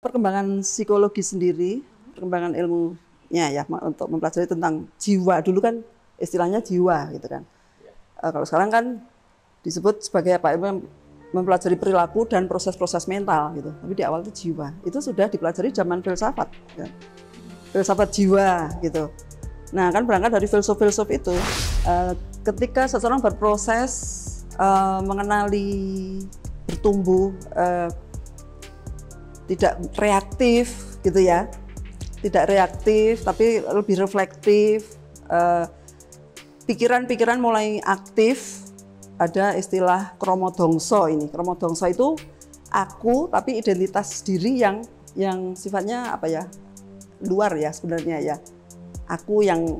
perkembangan psikologi sendiri, perkembangan ilmunya ya untuk mempelajari tentang jiwa. Dulu kan istilahnya jiwa gitu kan. Kalau sekarang kan disebut sebagai apa? Mempelajari perilaku dan proses-proses mental gitu. Tapi di awal itu jiwa. Itu sudah dipelajari zaman filsafat. Ya. Filsafat jiwa gitu. Nah kan berangkat dari filsuf-filsuf itu, ketika seseorang berproses mengenali, bertumbuh, tidak reaktif gitu ya, tidak reaktif tapi lebih reflektif, pikiran-pikiran mulai aktif, ada istilah kromodongso ini. Kromodongso itu aku tapi identitas diri yang sifatnya apa ya, luar ya sebenarnya ya. Aku yang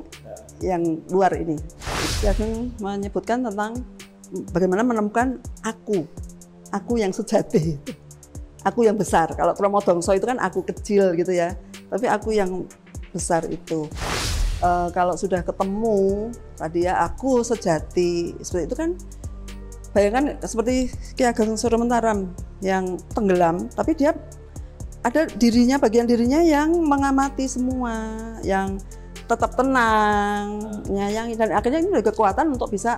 luar ini. Dia akan menyebutkan tentang bagaimana menemukan aku yang sejati, aku yang besar. Kalau kromodongso itu kan aku kecil gitu ya, tapi aku yang besar itu. Kalau sudah ketemu tadi ya aku sejati seperti itu kan, bayangkan seperti Ki Ageng Surementaram yang tenggelam, tapi dia ada dirinya, bagian dirinya yang mengamati semua, yang tetap tenang, menyayangi, dan akhirnya ini ada kekuatan untuk bisa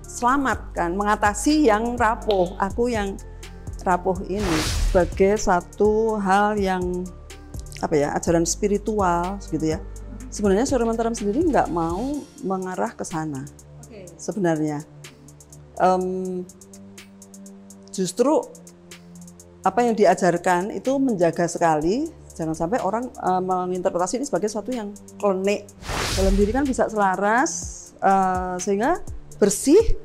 selamat kan, mengatasi yang rapuh, aku yang rapuh ini sebagai satu hal yang apa ya, ajaran spiritual gitu ya. Sebenarnya Surementaram sendiri nggak mau mengarah ke sana. Sebenarnya justru apa yang diajarkan itu menjaga sekali. Jangan sampai orang menginterpretasi ini sebagai sesuatu yang klinik. Dalam diri kan bisa selaras, sehingga bersih,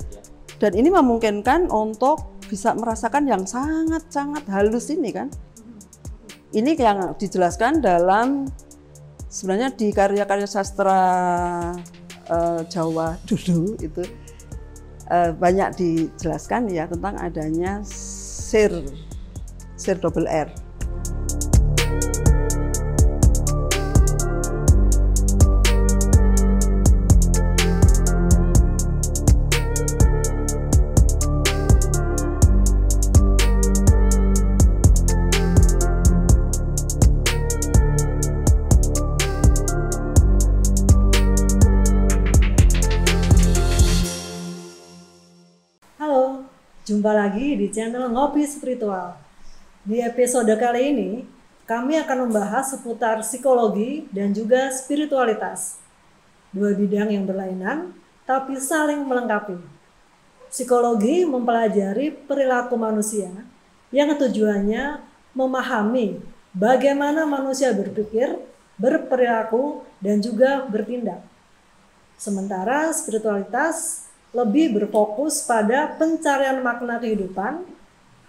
dan ini memungkinkan untuk bisa merasakan yang sangat-sangat halus ini kan. Ini yang dijelaskan dalam, sebenarnya di karya-karya sastra Jawa dulu itu banyak dijelaskan ya tentang adanya sir double R. Jumpa lagi di channel Ngopi Spiritual. Di episode kali ini, kami akan membahas seputar psikologi dan juga spiritualitas. Dua bidang yang berlainan, tapi saling melengkapi. Psikologi mempelajari perilaku manusia, yang tujuannya memahami bagaimana manusia berpikir, berperilaku, dan juga bertindak. Sementara spiritualitas lebih berfokus pada pencarian makna kehidupan,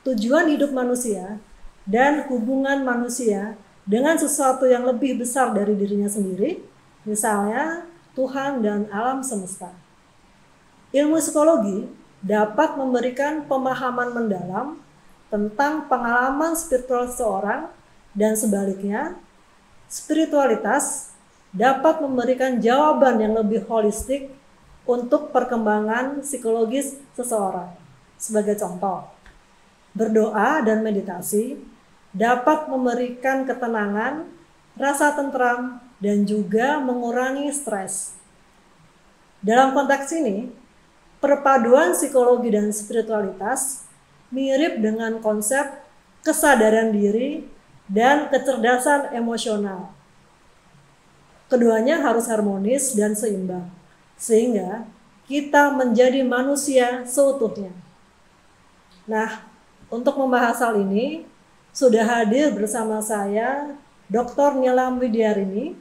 tujuan hidup manusia, dan hubungan manusia dengan sesuatu yang lebih besar dari dirinya sendiri, misalnya Tuhan dan alam semesta. Ilmu psikologi dapat memberikan pemahaman mendalam tentang pengalaman spiritual seseorang, dan sebaliknya, spiritualitas dapat memberikan jawaban yang lebih holistik untuk perkembangan psikologis seseorang. Sebagai contoh, berdoa dan meditasi dapat memberikan ketenangan, rasa tentram, dan juga mengurangi stres. Dalam konteks ini, perpaduan psikologi dan spiritualitas mirip dengan konsep kesadaran diri dan kecerdasan emosional. Keduanya harus harmonis dan seimbang, sehingga kita menjadi manusia seutuhnya. Nah, untuk membahas hal ini, sudah hadir bersama saya Dr. Nilam Widyarini,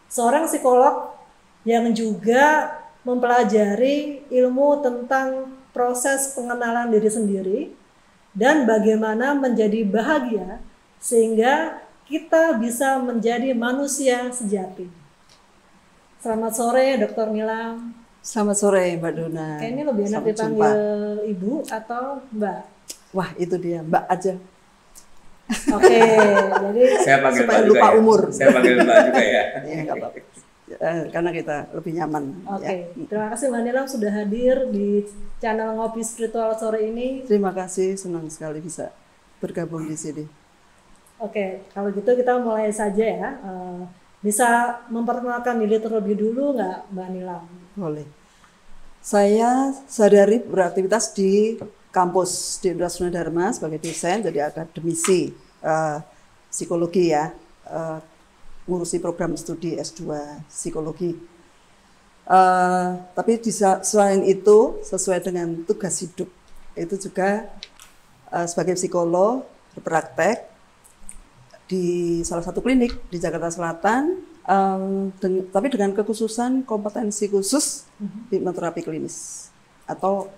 seorang psikolog yang juga mempelajari ilmu tentang proses pengenalan diri sendiri dan bagaimana menjadi bahagia sehingga kita bisa menjadi manusia sejati. Selamat sore, Dr. Nilam. Selamat sore, Mbak Dona. Kayaknya lebih enak dipanggil Ibu atau Mbak? Wah, itu dia, Mbak aja. Oke, jadi saya panggil supaya Mbak lupa juga ya. umur. Saya panggil Mbak juga ya. Iya, nggak apa-apa. Karena kita lebih nyaman. Oke, Ya. terima kasih Mbak Nilam sudah hadir di channel Ngopi Spiritual sore ini. Terima kasih, senang sekali bisa bergabung di sini. Oke, kalau gitu kita mulai saja ya. Bisa memperkenalkan diri terlebih dulu nggak Mbak Nilam? Boleh. Saya sehari-hari beraktivitas di kampus di Universitas Dharma sebagai dosen, jadi akademisi psikologi ya, ngurusi program studi S2 psikologi. Tapi selain itu, sesuai dengan tugas hidup, itu juga sebagai psikolog berpraktek di salah satu klinik di Jakarta Selatan, tapi dengan kekhususan kompetensi khusus hipnoterapi klinis atau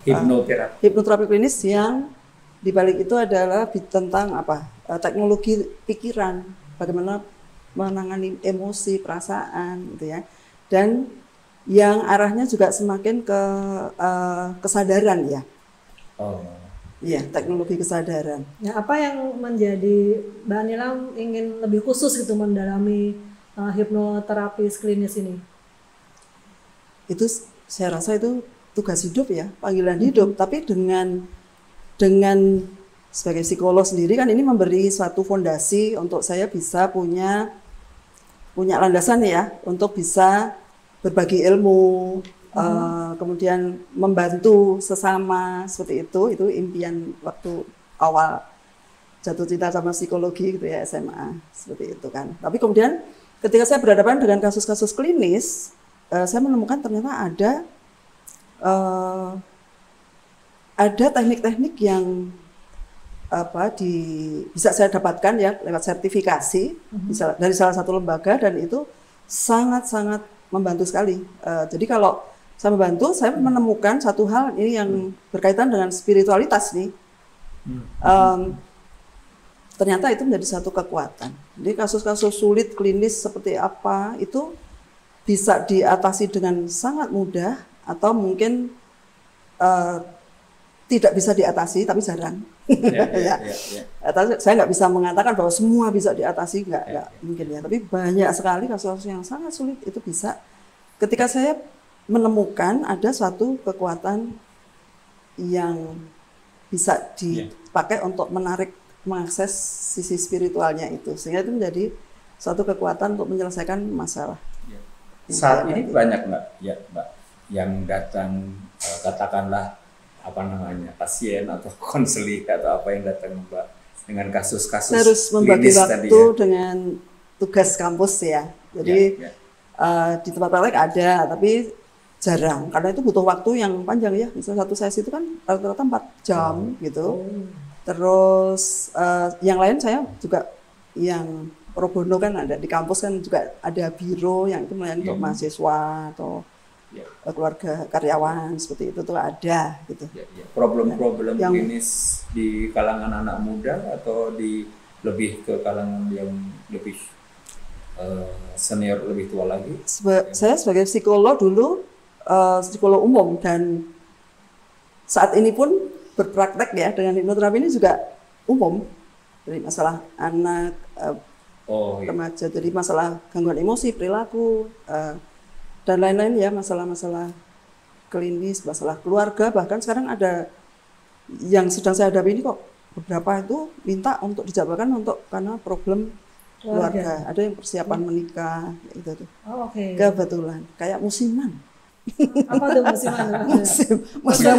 hipnoterapi klinis yang dibalik itu adalah tentang teknologi pikiran, bagaimana menangani emosi, perasaan, gitu ya, dan yang arahnya juga semakin ke kesadaran ya. Iya, teknologi kesadaran. Nah, apa yang menjadi Mbak Nilam ingin lebih khusus gitu mendalami hipnoterapi klinis ini? Itu saya rasa itu tugas hidup ya, panggilan hidup. Tapi dengan sebagai psikolog sendiri kan ini memberi suatu fondasi untuk saya bisa punya landasan ya, untuk bisa berbagi ilmu. Kemudian membantu sesama seperti itu impian waktu awal jatuh cinta sama psikologi gitu ya, SMA seperti itu kan. Tapi kemudian ketika saya berhadapan dengan kasus-kasus klinis, saya menemukan ternyata ada teknik-teknik yang bisa saya dapatkan ya lewat sertifikasi dari salah satu lembaga, dan itu sangat-sangat membantu sekali. Jadi kalau saya membantu, saya menemukan satu hal ini yang berkaitan dengan spiritualitas nih. Ternyata itu menjadi satu kekuatan. Jadi kasus-kasus sulit klinis seperti apa itu bisa diatasi dengan sangat mudah, atau mungkin tidak bisa diatasi, tapi jarang. Saya nggak bisa mengatakan bahwa semua bisa diatasi, nggak mungkin ya. Tapi banyak sekali kasus-kasus yang sangat sulit itu bisa. Ketika saya menemukan ada suatu kekuatan yang bisa dipakai untuk mengakses sisi spiritualnya itu, sehingga itu menjadi suatu kekuatan untuk menyelesaikan masalah. Saat ini banyak Mbak yang datang, katakanlah pasien atau konseling atau apa yang datang Mbak dengan kasus-kasus harus membagi waktu ya, dengan tugas kampus ya. Jadi di tempat praktek ada, tapi jarang, karena itu butuh waktu yang panjang ya. Misalnya satu sesi itu kan rata-rata 4 jam gitu. Terus yang lain saya juga yang pro bono kan ada di kampus, kan juga ada biro yang itu melayani untuk mahasiswa atau keluarga karyawan seperti itu tuh ada gitu. Problem-problem klinis di kalangan anak muda atau lebih ke kalangan yang lebih senior, lebih tua lagi? Saya sebagai psikolog dulu psikolog umum, dan saat ini pun berpraktek ya dengan hipnoterapi ini juga umum, dari masalah anak, remaja, jadi masalah gangguan emosi, perilaku, dan lain-lain ya, masalah-masalah klinis, masalah keluarga. Bahkan sekarang ada yang sedang saya hadapi ini kok beberapa itu minta untuk dijadwalkan karena problem keluarga. Ada yang persiapan menikah gitu tuh. Kebetulan kayak musiman. Apa tuh musiman?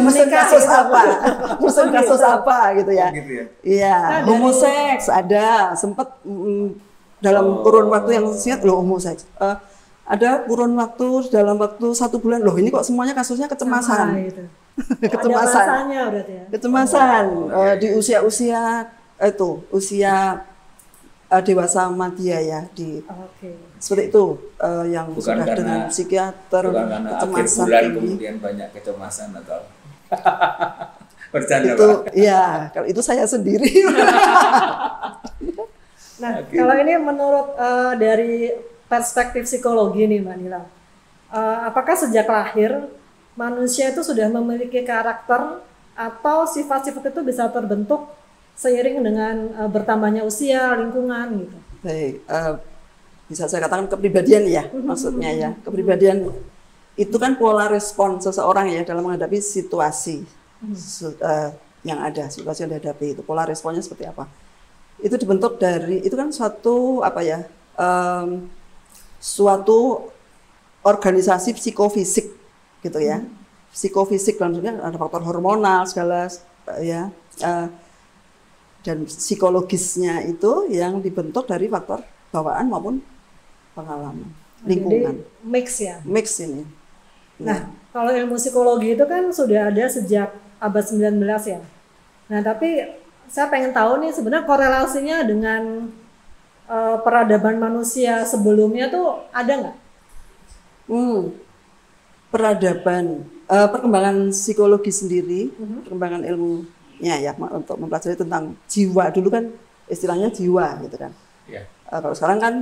musim kasus apa? Musim kasus apa gitu ya? Iya, homoseks ada, sempat dalam kurun waktu yang singkat loh homoseks. Ada kurun waktu dalam waktu 1 bulan loh, ini kok semuanya kasusnya kecemasan. Kecemasan. Ada masanya berarti ya? Kecemasan di usia dewasa madya ya, seperti itu yang bukan sudah dengan psikiater, bukan karena akhir bulan kemudian banyak kecemasan atau bercanda itu Pak. Ya kalau itu saya sendiri. Nah kalau ini menurut dari perspektif psikologi nih Mbak Nilam, apakah sejak lahir manusia itu sudah memiliki karakter atau sifat-sifat itu bisa terbentuk seiring dengan bertambahnya usia, lingkungan gitu? Baik, bisa saya katakan kepribadian ya, maksudnya ya. Kepribadian itu kan pola respon seseorang ya dalam menghadapi situasi yang ada, situasi yang dihadapi itu. Pola responnya seperti apa? itu dibentuk dari, itu kan suatu apa ya, suatu organisasi psikofisik gitu ya. Psikofisik dalam artinya ada faktor hormonal segala ya, dan psikologisnya itu yang dibentuk dari faktor bawaan maupun pengalaman, lingkungan. Jadi mix ya. Mix ini. Nah, kalau ilmu psikologi itu kan sudah ada sejak abad 19 ya. Nah, tapi saya pengen tahu nih sebenarnya korelasinya dengan peradaban manusia sebelumnya tuh ada nggak? Peradaban, perkembangan psikologi sendiri, perkembangan ilmunya ya untuk mempelajari tentang jiwa. Dulu kan istilahnya jiwa gitu kan. Ya. Kalau sekarang kan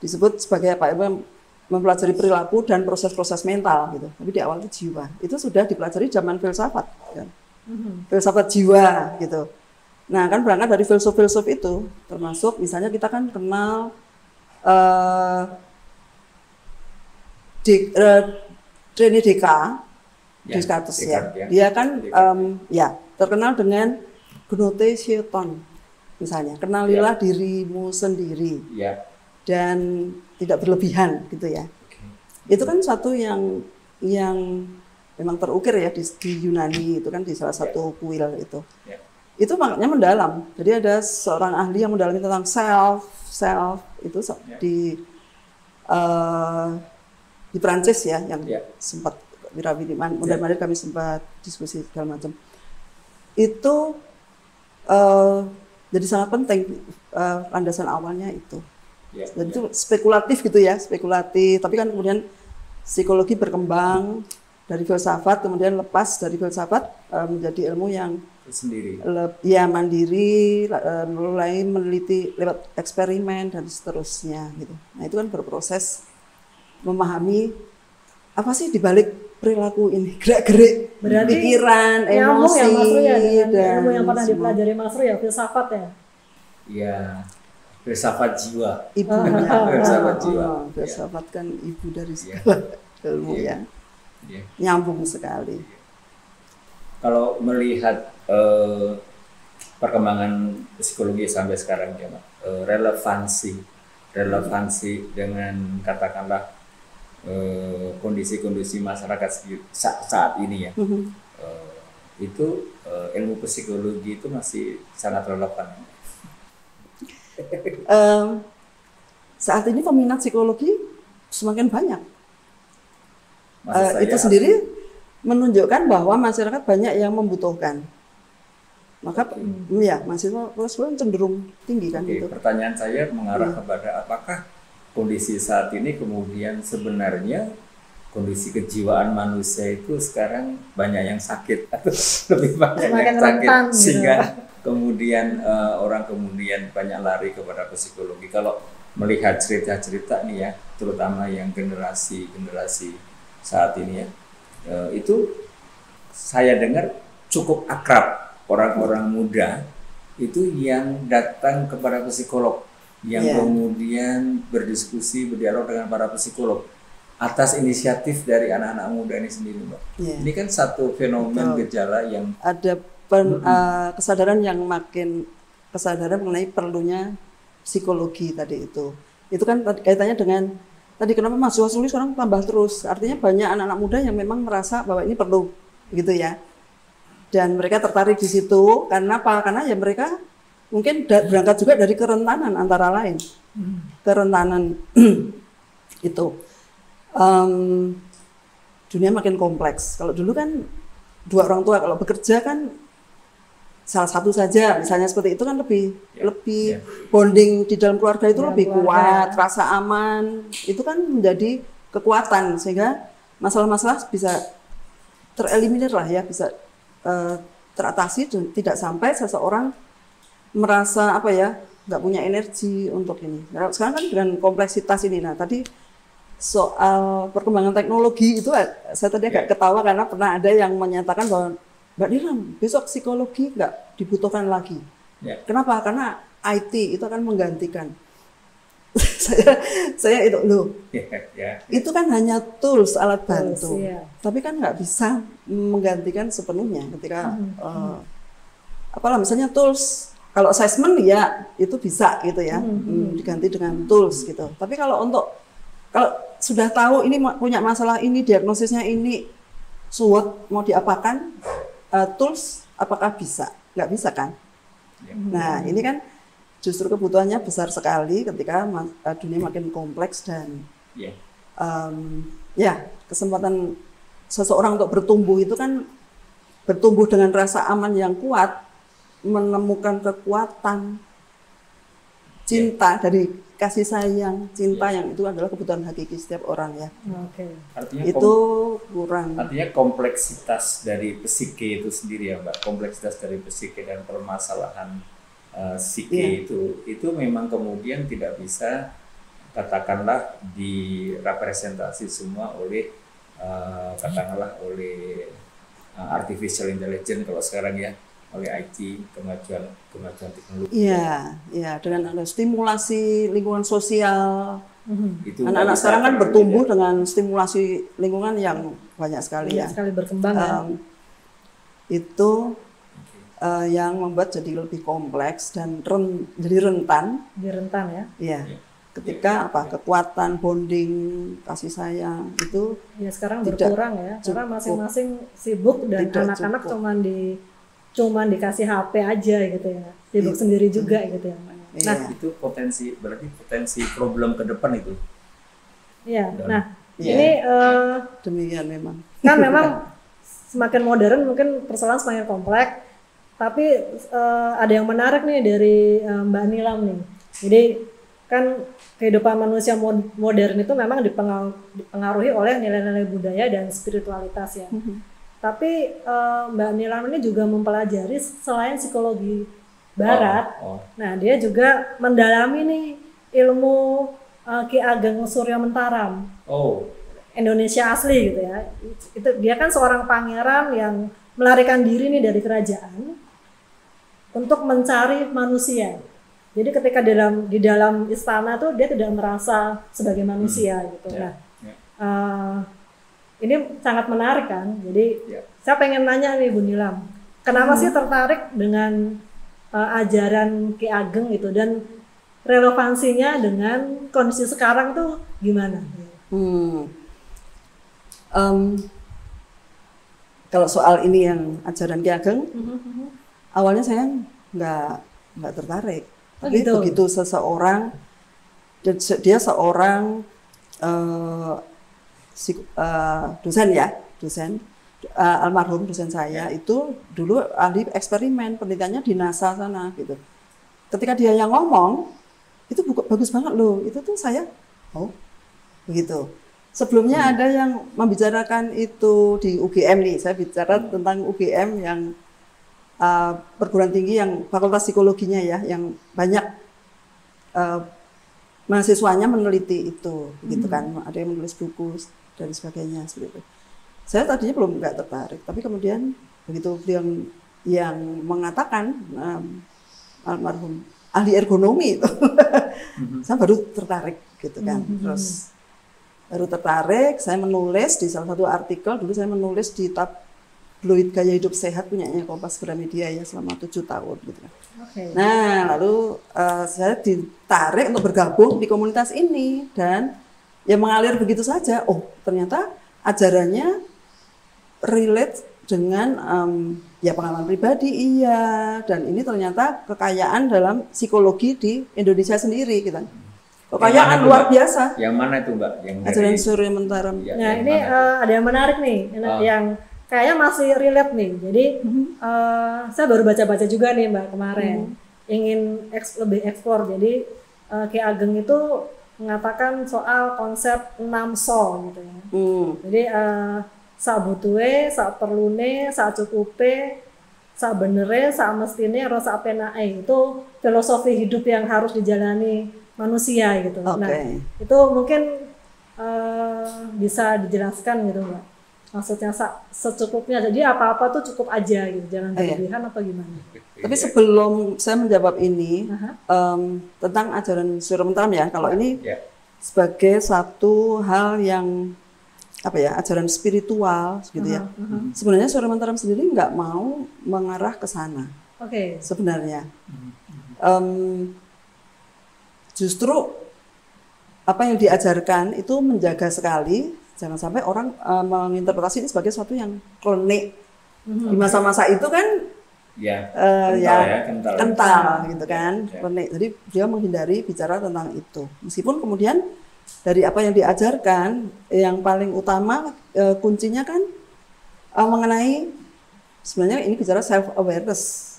disebut sebagai apa? Mempelajari perilaku dan proses-proses mental gitu. Tapi di awal itu jiwa. Itu sudah dipelajari zaman filsafat. Kan? Filsafat jiwa gitu. Nah kan berangkat dari filsuf-filsuf itu, termasuk misalnya kita kan kenal René Descartes ya. Dia kan ya terkenal dengan Gnote Scienton misalnya. Kenalilah dirimu sendiri. Ya. Dan tidak berlebihan gitu ya. Itu kan suatu yang memang terukir ya di Yunani itu kan di salah satu kuil itu. Itu maknanya mendalam. Jadi ada seorang ahli yang mendalami tentang self itu di Prancis ya yang sempat Wirawidiman, mudah-mudahan kami sempat diskusi segala macam. Itu jadi sangat penting landasan awalnya itu. Dan itu spekulatif gitu ya, spekulatif. Tapi kan kemudian psikologi berkembang dari filsafat, kemudian lepas dari filsafat menjadi ilmu yang sendiri. Ya mandiri, mulai meneliti lewat eksperimen dan seterusnya gitu. Nah itu kan berproses memahami apa sih dibalik perilaku ini, gerak-gerik pikiran, emosi, ya, dan ilmu yang pernah dipelajari Mas Ru ya, filsafat ya. Iya. Filsafat jiwa. Ibunya. Filsafat jiwa. Filsafat kan ibu dari segala ilmu ya. Nyambung sekali. Kalau melihat perkembangan psikologi sampai sekarang ya, relevansi dengan katakanlah kondisi-kondisi masyarakat saat ini ya, itu ilmu psikologi itu masih sangat relevan. Saat ini peminat psikologi semakin banyak. Itu sendiri menunjukkan bahwa masyarakat banyak yang membutuhkan. Maka ya mahasiswa cenderung tinggi kan itu. Pertanyaan saya mengarah kepada apakah kondisi saat ini kemudian sebenarnya kondisi kejiwaan manusia itu sekarang banyak yang sakit atau lebih banyak yang sakit sehingga kemudian orang kemudian banyak lari kepada psikologi. Kalau melihat cerita-cerita nih ya, terutama yang generasi saat ini ya, itu saya dengar cukup akrab orang-orang muda itu yang datang kepada psikolog, yang kemudian berdiskusi, berdialog dengan para psikolog atas inisiatif dari anak-anak muda ini sendiri, Mbak. Ini kan satu fenomen gejala yang ada kesadaran yang makin kesadaran mengenai perlunya psikologi tadi itu. Itu kan kaitannya dengan tadi kenapa mahasiswa sulit sekarang tambah terus. Artinya banyak anak-anak muda yang memang merasa bahwa ini perlu gitu ya. Dan mereka tertarik di situ karena apa? Karena ya mereka mungkin berangkat juga dari kerentanan antara lain. Kerentanan itu. Dunia makin kompleks. Kalau dulu kan dua orang tua kalau bekerja kan salah satu saja, misalnya seperti itu kan lebih bonding di dalam keluarga itu lebih kuat, rasa aman itu kan menjadi kekuatan sehingga masalah-masalah bisa tereliminir lah ya, bisa teratasi dan tidak sampai seseorang merasa apa ya nggak punya energi untuk ini. Nah, sekarang kan dengan kompleksitas ini, nah tadi soal perkembangan teknologi itu saya tadi agak ketawa karena pernah ada yang menyatakan bahwa Mbak Nilam, besok psikologi nggak dibutuhkan lagi. Kenapa? Karena IT itu akan menggantikan. saya itu loh. Itu kan hanya tools, alat bantu. Tapi kan nggak bisa menggantikan sepenuhnya ketika apalah misalnya tools kalau assessment ya itu bisa gitu ya, diganti dengan tools gitu. Tapi kalau sudah tahu ini punya masalah ini, diagnosisnya ini, SWOT mau diapakan, tools apakah bisa? Nggak bisa kan? Nah ini kan justru kebutuhannya besar sekali ketika dunia makin kompleks dan ya kesempatan seseorang untuk bertumbuh itu kan bertumbuh dengan rasa aman yang kuat, menemukan kekuatan cinta dari kasih sayang, cinta yang itu adalah kebutuhan hakiki setiap orang ya. Artinya itu kurang. Artinya kompleksitas dari psike itu sendiri ya Mbak, kompleksitas dari psike dan permasalahan psike itu memang kemudian tidak bisa katakanlah direpresentasi semua oleh katakanlah oleh artificial intelligence kalau sekarang ya, oleh IT, kemajuan teknologi. Iya, dengan ada stimulasi lingkungan sosial. Anak-anak sekarang kan bertumbuh dengan stimulasi lingkungan yang banyak sekali ya. Sekali berkembang kan. Itu yang membuat jadi lebih kompleks dan jadi rentan. Jadi rentan ya. Iya. Ketika kekuatan bonding kasih sayang itu sekarang berkurang ya, karena masing-masing sibuk dan anak-anak cuman dikasih HP aja gitu ya, sibuk sendiri juga gitu ya. Nah itu berarti potensi problem ke depan itu. Iya. Ini demikian memang. Kan memang semakin modern mungkin persoalan semakin kompleks, tapi ada yang menarik nih dari Mbak Nilam nih. Jadi kan kehidupan manusia modern itu memang dipengaruhi oleh nilai-nilai budaya dan spiritualitas ya. Tapi Mbak Nilam ini juga mempelajari selain psikologi Barat, nah dia juga mendalami nih ilmu Ki Ageng Surya Mentaram, Indonesia asli gitu ya. Itu dia kan seorang pangeran yang melarikan diri nih dari kerajaan untuk mencari manusia. Jadi ketika di dalam istana tuh dia tidak merasa sebagai manusia gitu. Ini sangat menarik kan. Jadi saya pengen nanya nih Bu Nilam, kenapa sih tertarik dengan ajaran Ki Ageng gitu dan relevansinya dengan kondisi sekarang tuh gimana? Kalau soal ini yang ajaran Ki Ageng, awalnya saya nggak tertarik. Tapi begitu seseorang, dia seorang dosen, almarhum dosen saya itu dulu ahli eksperimen, penelitiannya di NASA sana gitu. Ketika dia yang ngomong, itu bagus banget loh, itu tuh saya, begitu. Sebelumnya ada yang membicarakan itu di UGM nih, saya bicara tentang UGM yang perguruan tinggi yang fakultas psikologinya ya, yang banyak mahasiswanya meneliti itu, gitu kan, ada yang menulis buku dan sebagainya seperti itu. Saya tadinya nggak tertarik, tapi kemudian begitu yang mengatakan almarhum ahli ergonomi itu, saya baru tertarik gitu kan, terus baru tertarik, saya menulis di salah satu artikel, dulu saya menulis di tabloid Gaya Hidup Sehat punyanya Kompas Gramedia ya selama 7 tahun gitu kan. Nah lalu saya ditarik untuk bergabung di komunitas ini dan ya mengalir begitu saja. Ternyata ajarannya relate dengan ya pengalaman pribadi dan ini ternyata kekayaan dalam psikologi di Indonesia sendiri gitu. Kekayaan luar biasa. Yang mana itu Mbak? Ajaran Surya Mentaram. Nah ini ada yang menarik nih, yang kayaknya masih relate nih. Jadi saya baru baca-baca juga nih Mbak kemarin, ingin lebih eksplor. Jadi Ki Ageng itu mengatakan soal konsep 6 so gitu ya. Jadi sak butuhe, sak perlune, sak cukupe, sak benere, sak mestine, ro sak penake. Itu filosofi hidup yang harus dijalani manusia gitu. Nah, itu mungkin bisa dijelaskan gitu Mbak. Maksudnya secukupnya, jadi apa-apa tuh cukup aja gitu, jangan berlebihan atau gimana. Tapi sebelum saya menjawab ini tentang ajaran Surya Mentaram ya, kalau ini sebagai satu hal yang ajaran spiritual gitu ya. Sebenarnya Surya Mentaram sendiri nggak mau mengarah ke sana. Sebenarnya. justru apa yang diajarkan itu menjaga sekali, jangan sampai orang menginterpretasi ini sebagai sesuatu yang klinik. Di masa-masa itu kan kental gitu kan, klinik. Jadi dia menghindari bicara tentang itu. Meskipun kemudian dari apa yang diajarkan, yang paling utama kuncinya kan mengenai sebenarnya ini bicara self awareness,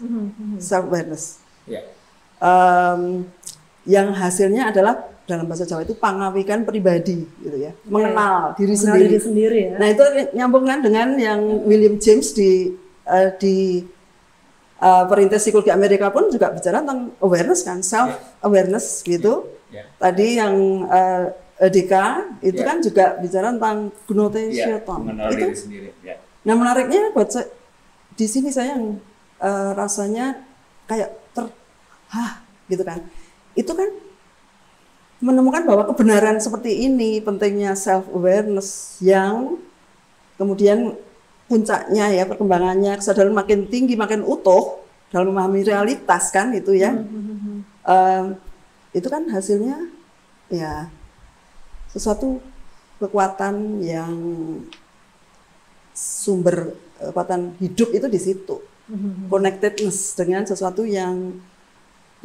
yang hasilnya adalah dalam bahasa Jawa itu pangawikan pribadi, gitu ya, mengenal diri sendiri. Ya. Nah itu nyambungkan dengan yang William James di Perintis Psikologi Amerika pun juga bicara tentang awareness kan, self awareness gitu. Tadi yang DK itu kan juga bicara tentang Gnotisieton. Mengenal diri sendiri. Nah menariknya buat di sini saya yang rasanya kayak gitu kan. Itu kan menemukan bahwa kebenaran seperti ini, pentingnya self awareness, yang kemudian puncaknya ya perkembangannya kesadaran makin tinggi, makin utuh dalam memahami realitas kan itu ya. Itu kan hasilnya ya sesuatu kekuatan yang sumber kekuatan hidup itu di situ. Connectedness dengan sesuatu yang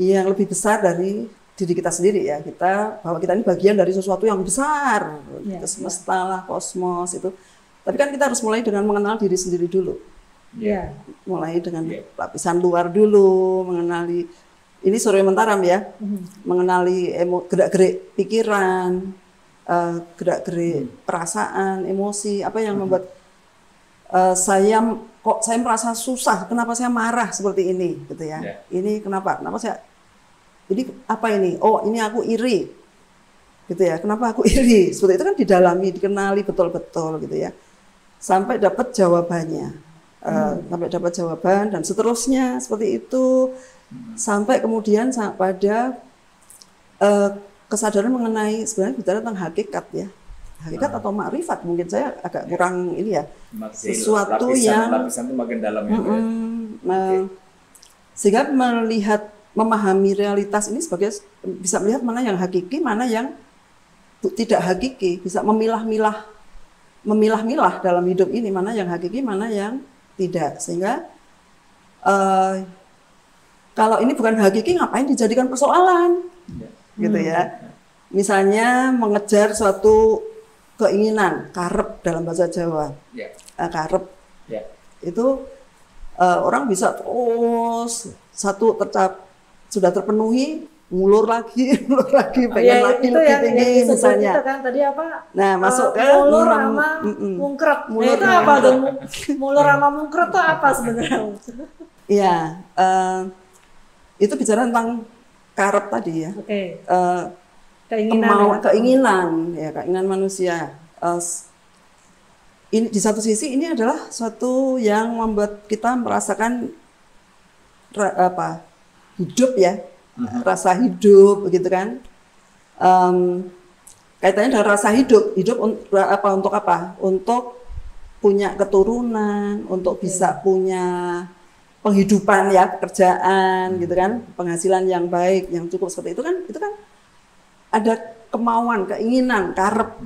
lebih besar dari diri kita sendiri ya, bahwa kita ini bagian dari sesuatu yang besar, semesta lah, kosmos itu. Tapi kan kita harus mulai dengan mengenal diri sendiri dulu. Mulai dengan lapisan luar dulu, mengenali ini Surya Mentaram ya, mengenali gerak-gerik pikiran, gerak-gerik perasaan, emosi, apa yang membuat saya merasa susah, kenapa saya marah seperti ini gitu ya. Ini kenapa saya ini apa ini? Oh, ini aku iri. Gitu ya. Kenapa aku iri? Seperti itu kan didalami, dikenali betul-betul gitu ya. Sampai dapat jawabannya. Sampai dapat jawaban dan seterusnya seperti itu. Sampai kemudian pada kesadaran mengenai sebenarnya bicara tentang hakikat ya. Hakikat atau makrifat mungkin saya agak kurang ini ya. Sesuatu lapisan itu makin dalam ya. Sehingga memahami realitas ini sebagai bisa melihat mana yang hakiki, mana yang tidak hakiki, bisa memilah-milah dalam hidup ini mana yang hakiki, mana yang tidak. Sehingga kalau ini bukan hakiki, ngapain dijadikan persoalan, gitu ya. Misalnya mengejar suatu keinginan, karep dalam bahasa Jawa, karep itu orang bisa terus satu sudah terpenuhi, ngulur lagi, pengen lagi lebih tinggi misalnya. Itu kan tadi apa? Nah, masuk ke mulur sama mungkret. Itu apa tuh? Mulur sama mungkret itu apa sebenarnya? Iya, itu bicara tentang karep tadi ya. Keinginan manusia. Ini di satu sisi ini adalah suatu yang membuat kita merasakan hidup ya, rasa hidup begitu kan. Kaitannya dengan rasa hidup untuk apa? Untuk punya keturunan, untuk bisa punya penghidupan ya, pekerjaan gitu kan, penghasilan yang baik, yang cukup seperti itu kan ada kemauan, keinginan, karep,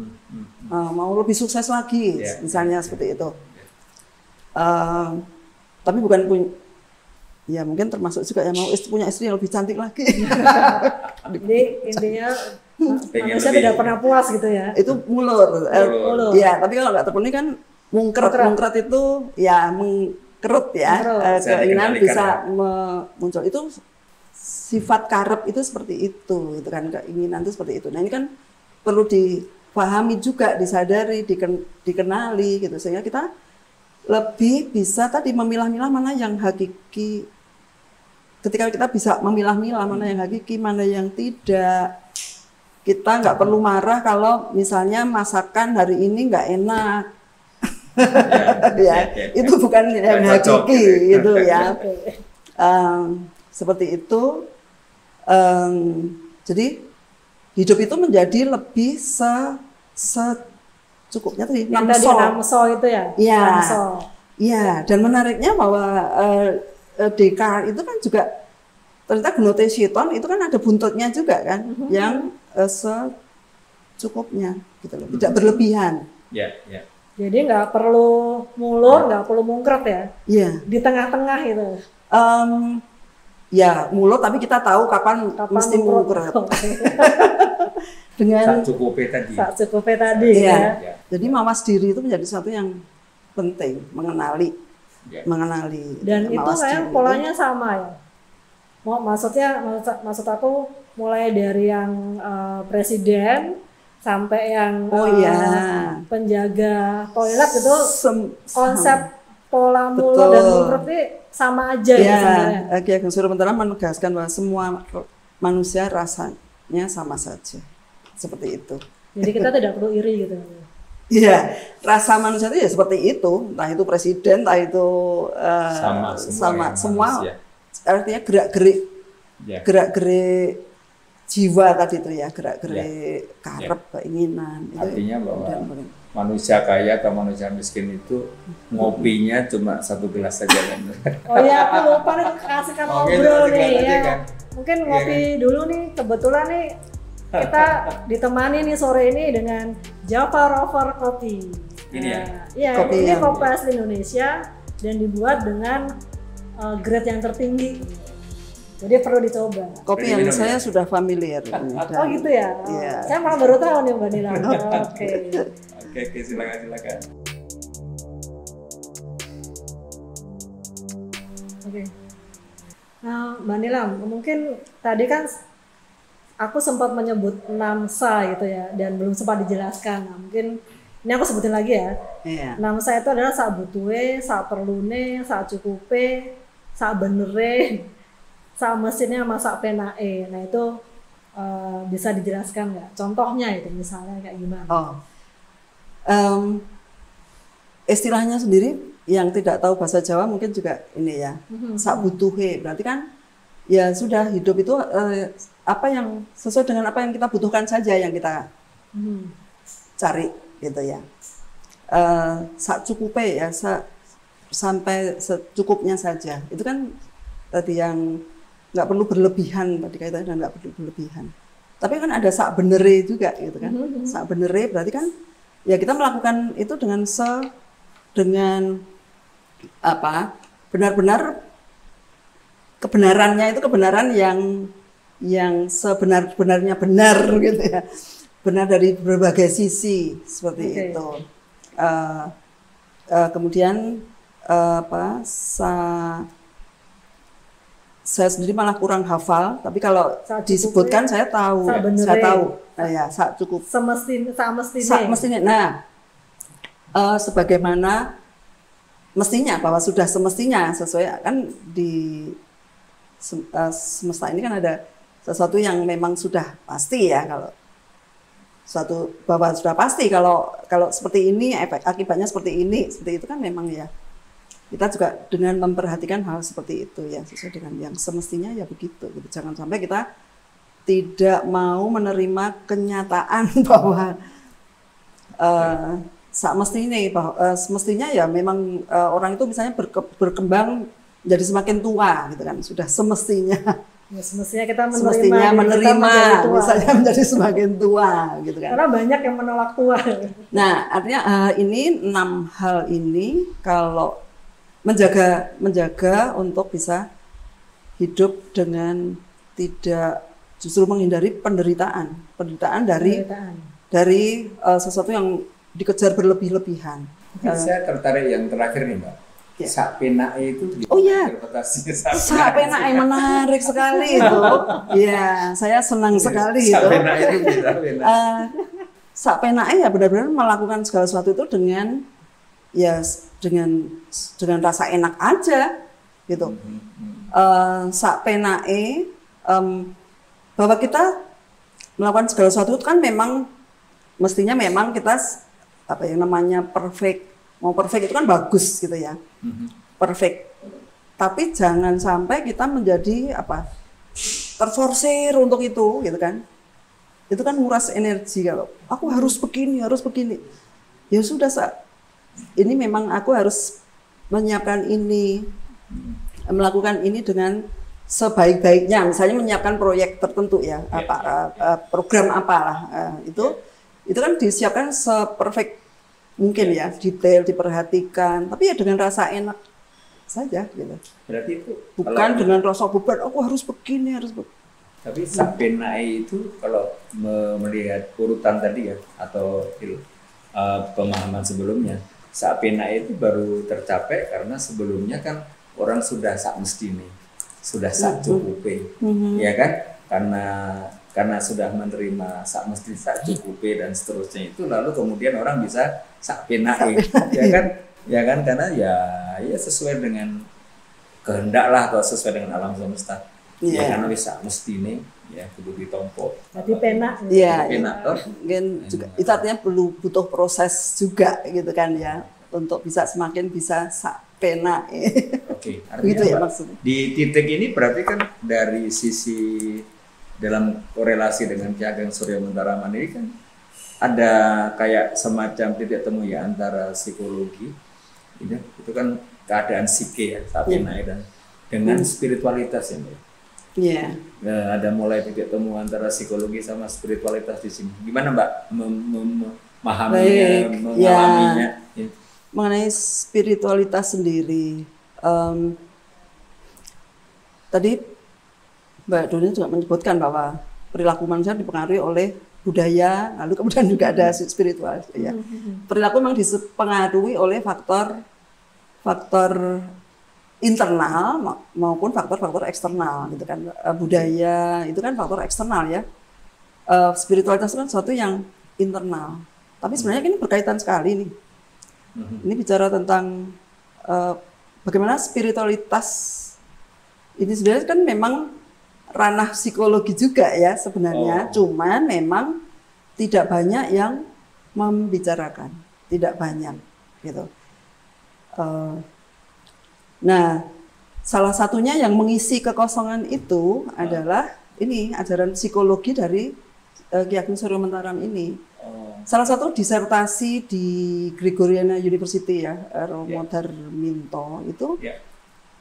mau lebih sukses lagi, misalnya seperti itu. Tapi bukan ya mungkin termasuk juga yang mau punya istri yang lebih cantik lagi. Jadi intinya manusia tidak pernah puas gitu ya. Itu mulur. Ya, tapi kalau nggak terpenuhi kan mungkret itu ya mengkerut ya. Keinginan bisa muncul. Itu sifat karep itu seperti itu kan, keinginan itu seperti itu. Nah ini kan perlu dipahami juga, disadari, dikenali gitu sehingga kita lebih bisa tadi memilah-milah mana yang hakiki. Ketika kita bisa memilah-milah mana yang hakiki, mana yang tidak, kita nggak perlu marah kalau misalnya masakan hari ini nggak enak. Itu bukan yang hakiki itu ya. Seperti itu. Jadi hidup itu menjadi lebih secukupnya tadi. Namso itu ya. Iya. Dan menariknya bahwa Descartes itu kan juga ternyata gnotoceton itu kan ada buntutnya juga kan, yang secukupnya gitu loh, tidak berlebihan. Ya, ya. Jadi nggak perlu mulur, nggak perlu mungkret ya. Iya. Di tengah-tengah itu. Ya mulur, tapi kita tahu kapan mesti mungkret. Dengan secukupnya tadi ya. ya. Jadi mawas diri itu menjadi sesuatu yang penting, mengenali. Dan itu kayak polanya sama ya. Maksud aku mulai dari yang presiden sampai yang penjaga toilet itu konsep pola mulur dan mungkret ini sama aja ya sebenarnya. Ki Ageng Suropentana menegaskan bahwa semua manusia rasanya sama saja, seperti itu. Jadi kita tidak perlu iri gitu. Iya, rasa manusia itu ya seperti itu, entah itu presiden, entah itu sama semua. Artinya gerak-gerik jiwa tadi itu ya, gerak-gerik karep, keinginan. Artinya bahwa manusia kaya atau manusia miskin itu ngopinya cuma 1 gelas saja kan. Oh iya, aku lupa nih kasihkan ngobrol nih ya. Kan? Mungkin ngopi dulu nih, kebetulan nih kita ditemani nih sore ini dengan Java Rover Kopi. Ini ya? Iya, ini kopi asli Indonesia dan dibuat dengan grade yang tertinggi. Jadi perlu dicoba. Kopi yang saya sudah familiar. Oh gitu ya? Yeah. Saya malah baru tahu nih Mbak Nila. Oke. Oke, silakan. Oke. Nah, Mbak Nila, mungkin tadi kan aku sempat menyebut 6 sa gitu ya, dan belum sempat dijelaskan. Nah, mungkin ini aku sebutin lagi ya. Yeah. 6 sa itu adalah sa butuhe, sa perlune, sa cukupe, sa benere, sa mesinnya sama sa penae. Nah itu bisa dijelaskan nggak? Contohnya itu misalnya kayak gimana? Istilahnya sendiri yang tidak tahu bahasa Jawa mungkin juga ini ya. Sa butuhe berarti kan ya sudah hidup itu apa yang sesuai dengan apa yang kita butuhkan saja yang kita cari gitu ya. Sa cukupe ya, sampai secukupnya saja. Itu kan tadi yang nggak perlu berlebihan, tadi kaitannya dan nggak perlu berlebihan. Tapi kan ada sak benere juga gitu kan. Sak benere berarti kan ya kita melakukan itu dengan apa? Benar-benar kebenarannya itu kebenaran yang sebenar-benarnya benar gitu ya. Benar dari berbagai sisi seperti itu. Kemudian saya sendiri malah kurang hafal, tapi kalau disebutkan saya tahu. Nah, ya, cukup. Semestinya. Nah, sebagaimana mestinya bahwa sudah semestinya sesuai kan di semesta ini kan ada sesuatu yang memang sudah pasti ya, kalau suatu bahwa sudah pasti kalau seperti ini akibatnya seperti itu kan memang ya. Kita juga dengan memperhatikan hal seperti itu ya, sesuai dengan yang semestinya ya begitu gitu. Jangan sampai kita tidak mau menerima kenyataan bahwa semestinya ya memang orang itu misalnya berkembang jadi semakin tua gitu kan, sudah semestinya. Ya, semestinya kita menerima misalnya menjadi semakin tua gitu kan. Karena banyak yang menolak tua. Nah, artinya ini 6 hal ini kalau menjaga untuk bisa hidup dengan tidak justru menghindari penderitaan dari sesuatu yang dikejar berlebih-lebihan. Saya tertarik yang terakhir nih Mbak. Ya. Sak penae itu interpretasinya sak penae menarik sekali itu. Ya, saya senang sekali itu. Sak penae itu sak penae ya benar-benar melakukan segala sesuatu itu dengan rasa enak aja gitu. Sak penae bahwa kita melakukan segala sesuatu itu kan memang mestinya memang kita apa yang namanya perfect. Mau perfect itu kan bagus gitu ya. Perfect. Tapi jangan sampai kita menjadi terforsir untuk itu gitu kan. Itu kan nguras energi kalau aku harus begini. Ya sudah, ini memang aku harus menyiapkan ini, melakukan ini dengan sebaik-baiknya, misalnya menyiapkan proyek tertentu ya, program apalah, itu kan disiapkan seperfect mungkin ya, detail diperhatikan, tapi ya dengan rasa enak saja gitu. Berarti itu bukan dengan rasa beban, aku harus begini, harus begini. Tapi SAPENAE itu kalau melihat urutan tadi ya, atau pemahaman sebelumnya, SAPENAE itu baru tercapai karena sebelumnya kan orang sudah sak mestine, sudah sak cukupe, ya kan? Karena sudah menerima sak mesti sak cukupe dan seterusnya itu, lalu kemudian orang bisa SAPENAE, ya kan? Karena ya sesuai dengan kehendak lah, atau sesuai dengan alam semesta. Ya karena bisa mestine ya kudu ditompo. Jadi penak. Iya. Mungkin juga itu artinya butuh proses juga gitu kan ya, untuk bisa semakin bisa penak. Oke, artinya gitu ya maksudnya. Di titik ini berarti kan dari sisi dalam korelasi dengan Ki Ageng Surya Mentaraman ini kan ada kayak semacam titik temu ya antara psikologi itu kan keadaan psike ya, SAPENAE dan dengan spiritualitas ya. Iya. Ada mulai titik temu antara psikologi sama spiritualitas di sini. Gimana Mbak memahaminya, mengalaminya? Ya. Mengenai spiritualitas sendiri, tadi Mbak Doni juga menyebutkan bahwa perilaku manusia dipengaruhi oleh budaya, lalu kemudian juga ada spiritual. Ya. Perilaku memang dipengaruhi oleh faktor internal maupun faktor-faktor eksternal gitu kan. Budaya itu kan faktor eksternal ya. Spiritualitas itu kan sesuatu yang internal. Tapi sebenarnya ini berkaitan sekali nih. Ini bicara tentang bagaimana spiritualitas ini sebenarnya kan memang ranah psikologi juga ya sebenarnya. Cuman memang tidak banyak yang membicarakan, tidak banyak gitu. Nah, salah satunya yang mengisi kekosongan itu adalah ini ajaran psikologi dari Ki Ageng Surya Mentaram ini. Salah satu disertasi di Gregoriana University ya, Romo Darminto itu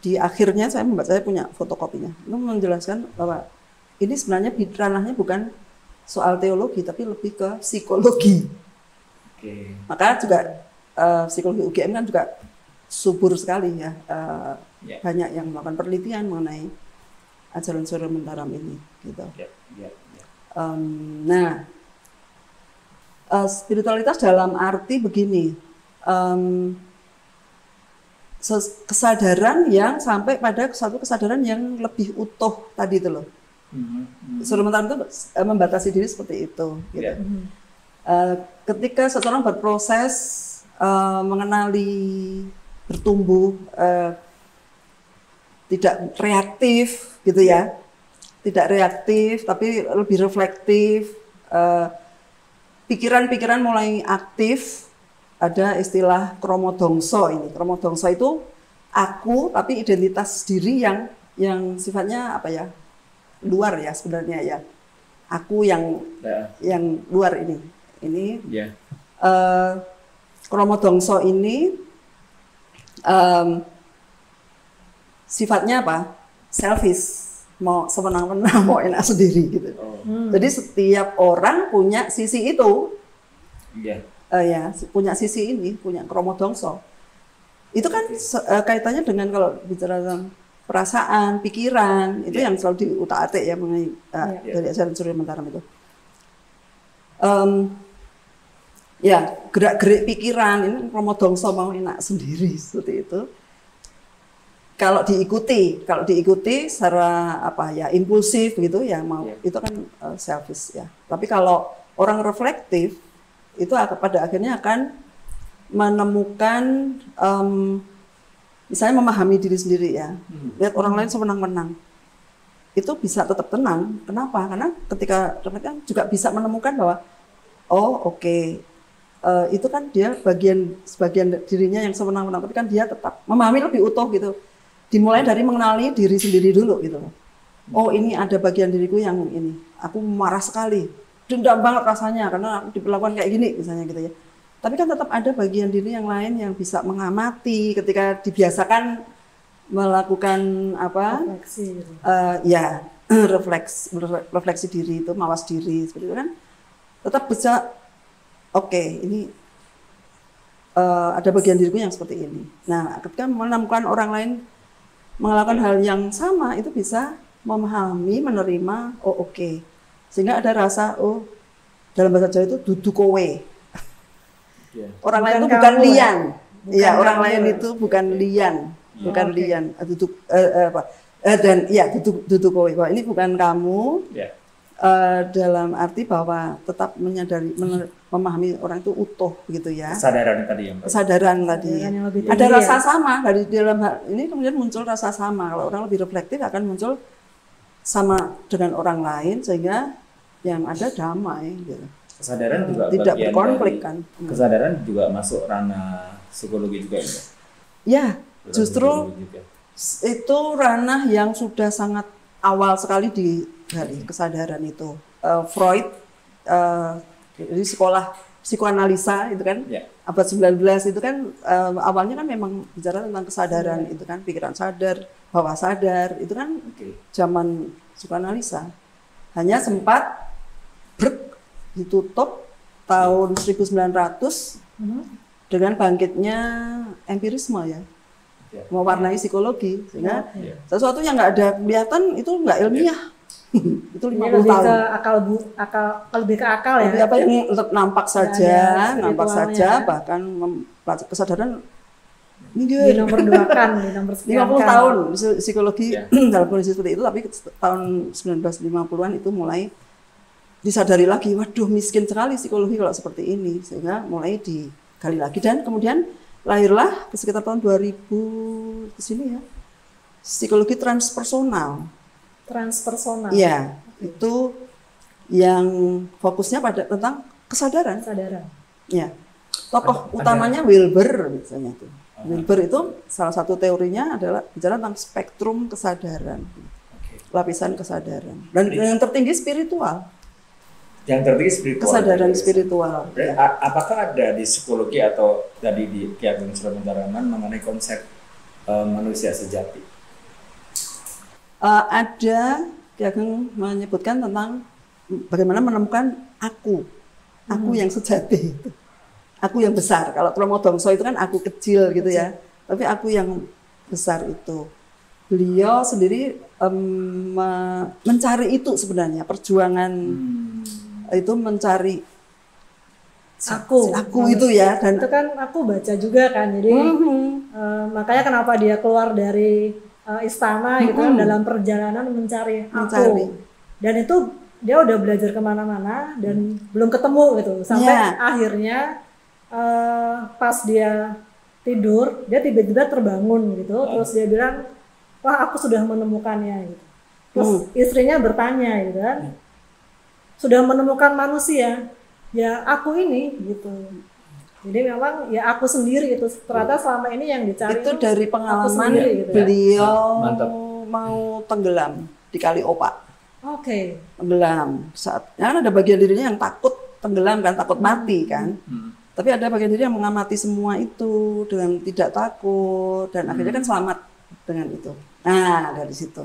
di akhirnya saya punya fotokopinya. Itu menjelaskan bahwa ini sebenarnya ranahnya bukan soal teologi tapi lebih ke psikologi. Maka juga psikologi UGM kan juga subur sekali ya, banyak yang melakukan penelitian mengenai ajaran Surya Mentaram ini gitu. Nah, spiritualitas dalam arti begini, kesadaran yang sampai pada satu kesadaran yang lebih utuh tadi itu loh. Surya Mentaram itu membatasi diri seperti itu gitu. Ketika seseorang berproses mengenali, bertumbuh, tidak reaktif gitu ya, tidak reaktif tapi lebih reflektif, pikiran-pikiran mulai aktif. Ada istilah kromodongso ini. Kromodongso itu aku tapi identitas diri yang sifatnya apa ya, luar ya sebenarnya ya, aku yang luar ini kromodongso ini sifatnya apa? Selfish, mau sewenang-wenang, mau enak sendiri gitu. Jadi setiap orang punya sisi itu, punya sisi ini, punya kromodongso. Itu kan kaitannya dengan kalau bicara tentang perasaan, pikiran, itu yang selalu diutak-atik ya mengenai dari ajaran Surya Mentaram itu. Gerak-gerik pikiran ini kromodongso mau enak sendiri seperti itu. Kalau diikuti secara impulsif gitu ya mau itu kan selfish ya. Tapi kalau orang reflektif itu pada akhirnya akan menemukan misalnya memahami diri sendiri ya. Lihat orang lain sewenang-wenang. Itu bisa tetap tenang. Kenapa? Karena ketika reflektif juga bisa menemukan bahwa itu kan dia sebagian dirinya yang sewenang-wenang, tapi kan dia tetap memahami lebih utuh gitu. Dimulai dari mengenali diri sendiri dulu gitu. Ini ada bagian diriku yang ini, aku marah sekali, dendam banget rasanya karena aku diperlakukan kayak gini misalnya gitu ya. Tapi kan tetap ada bagian diri yang lain yang bisa mengamati ketika dibiasakan melakukan apa? Refleksi gitu. Ya refleksi diri itu, mawas diri seperti itu kan, tetap bisa oke, ini ada bagian diriku yang seperti ini. Nah, ketika menemukan orang lain melakukan hal yang sama, itu bisa memahami, menerima, oh oke. Sehingga ada rasa, oh dalam bahasa Jawa itu dudu kowe. Orang lain itu bukan lian. Iya, orang lain itu bukan lian. Bukan lian. Duduk dan ya duduk kowe. Bahwa ini bukan kamu. Dalam arti bahwa tetap menyadari, memahami orang itu utuh begitu ya. Kesadaran tadi yang kesadaran tadi. Ada rasa sama dari dalam hal ini, kemudian muncul rasa sama. Kalau orang lebih reflektif akan muncul sama dengan orang lain sehingga yang ada damai gitu. Kesadaran juga tidak berkonflik kan. Kesadaran juga masuk ranah psikologi juga ya. Ya, justru itu ranah yang sudah sangat awal sekali dari kesadaran itu. Freud di sekolah psikoanalisa itu kan abad 19 itu kan awalnya kan memang bicara tentang kesadaran itu kan, pikiran sadar, bawah sadar itu kan zaman psikoanalisa. Hanya sempat ditutup tahun 1900 dengan bangkitnya empirisme ya. Mewarnai psikologi sehingga sesuatu yang nggak ada kelihatan itu nggak ilmiah. Itu 50 lebih tahun. Lebih ke akal ya. Lebih apa yang nampak saja, bahkan kesadaran ini di nomor 50 tahun psikologi dalam kondisi seperti itu, tapi tahun 1950-an itu mulai disadari lagi, waduh miskin sekali psikologi kalau seperti ini, sehingga mulai digali lagi dan kemudian lahirlah sekitar tahun 2000 ke sini ya, psikologi transpersonal. Ya, itu yang fokusnya pada tentang kesadaran. Ya, tokoh utamanya Wilber misalnya tuh. Wilber itu salah satu teorinya adalah bicara tentang spektrum kesadaran, lapisan kesadaran, dan yang tertinggi spiritual. Yang tertinggi spiritual. Kesadaran spiritual. Apakah ada di psikologi atau tadi di Ki Ageng Suramentaraman mengenai konsep manusia sejati? Ada, Ki Ageng menyebutkan tentang bagaimana menemukan aku yang sejati, aku yang besar. Kalau Kromodongso itu kan aku kecil gitu ya, tapi aku yang besar itu. Beliau sendiri mencari itu sebenarnya, perjuangan itu mencari aku itu ya, dan itu kan aku baca juga kan, jadi makanya kenapa dia keluar dari istana gitu kan, dalam perjalanan mencari aku, dan itu dia udah belajar kemana-mana dan belum ketemu gitu sampai akhirnya pas dia tidur dia tiba-tiba terbangun gitu, terus dia bilang wah aku sudah menemukannya gitu. Terus istrinya bertanya gitu kan, sudah menemukan manusia, ya aku ini gitu. Jadi memang ya aku sendiri itu ternyata selama ini yang dicari itu dari pengalaman sendiri, gitu beliau mau tenggelam di Kali Opak. Tenggelam saat kan ada bagian dirinya yang takut tenggelam kan, takut mati kan. Tapi ada bagian diri yang mengamati semua itu dengan tidak takut dan akhirnya kan selamat dengan itu. Nah dari situ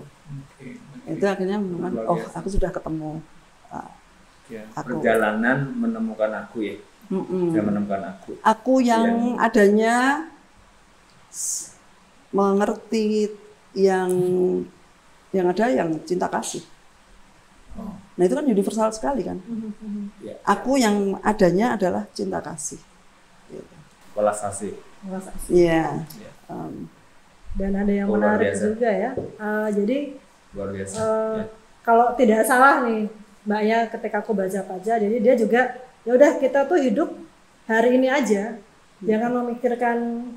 itu akhirnya menemukan aku sudah ketemu. Perjalanan menemukan aku ya. Menemukan aku yang adanya mengerti yang ada yang cinta kasih. Nah itu kan universal sekali kan. Aku yang adanya adalah cinta kasih. Welas asih. Iya. Dan ada yang menarik juga ya. Jadi luar biasa. Kalau tidak salah nih Mbak Ya, ketika aku baca jadi dia juga ya udah kita tuh hidup hari ini aja, jangan memikirkan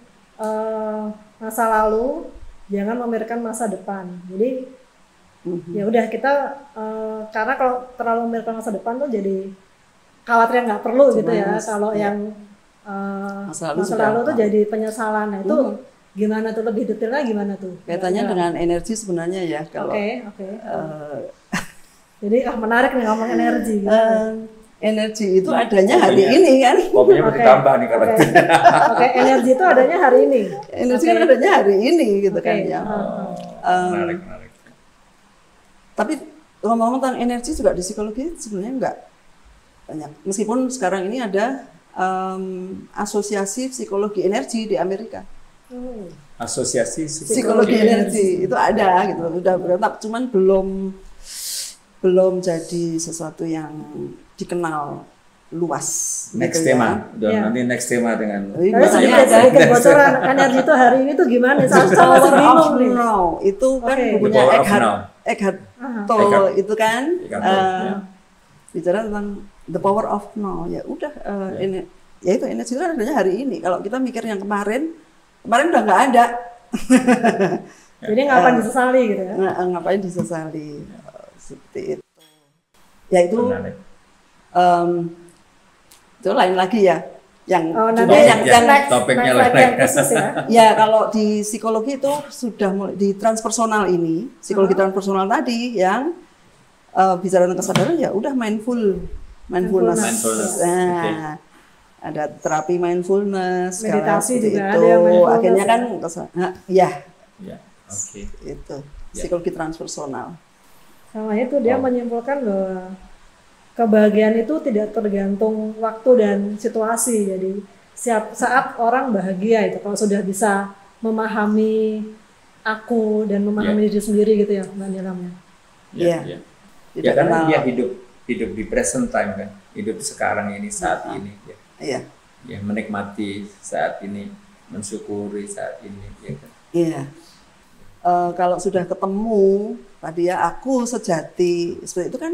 masa lalu, jangan memikirkan masa depan. Jadi ya udah kita karena kalau terlalu memikirkan masa depan tuh jadi khawatir nggak perlu gitu ya. Kalau yang masa lalu tuh jadi penyesalan. Nah itu gimana tuh, lebih detailnya gimana tuh? Kaitannya dengan energi sebenarnya ya kalau. Jadi menarik nih ngomong energi. energi itu adanya hari ini kan. Kopinya mau ditambah nih kalau itu. Oke, energi itu adanya hari ini. Energi kan adanya hari ini gitu kan ya. Menarik. Tapi ngomong-ngomong tentang energi juga di psikologi sebenarnya enggak banyak. Meskipun sekarang ini ada asosiasi psikologi energi di Amerika. Asosiasi Psikologi energi itu ada gitu, udah berontak, cuman belum jadi sesuatu yang dikenal luas. Next gitu tema, ya. nanti next tema dengan. Tapi sedikit bocoran energi itu hari ini tuh gimana? Saya masih bingung nih. Now itu kan bukunya Eckhart Tolle itu kan bicara tentang the power of now. Ya udah ini, ya itu energi itu adanya hari ini. Kalau kita mikir yang kemarin udah nggak ada. Jadi ngapain disesali gitu ya? Ngapain disesali seperti itu. Ya itu itu lain lagi ya. Yang topiknya lain. Ya kalau di psikologi itu sudah mulai di transpersonal ini, psikologi transpersonal tadi yang bicara tentang kesadaran ya udah mindfulness. Nah, ada terapi mindfulness, meditasi juga itu. Ada yang mindfulness. Akhirnya kan itu psikologi transpersonal. Sama itu dia menyimpulkan bahwa kebahagiaan itu tidak tergantung waktu dan situasi. Jadi saat orang bahagia itu kalau sudah bisa memahami aku dan memahami diri sendiri gitu ya Mbak Nilam ya. Iya. Ya karena dia hidup di present time kan, hidup sekarang ini saat ini. Iya. Ya menikmati saat ini, mensyukuri saat ini. Ya kan? Iya. Kalau sudah ketemu tadi ya aku sejati seperti itu kan,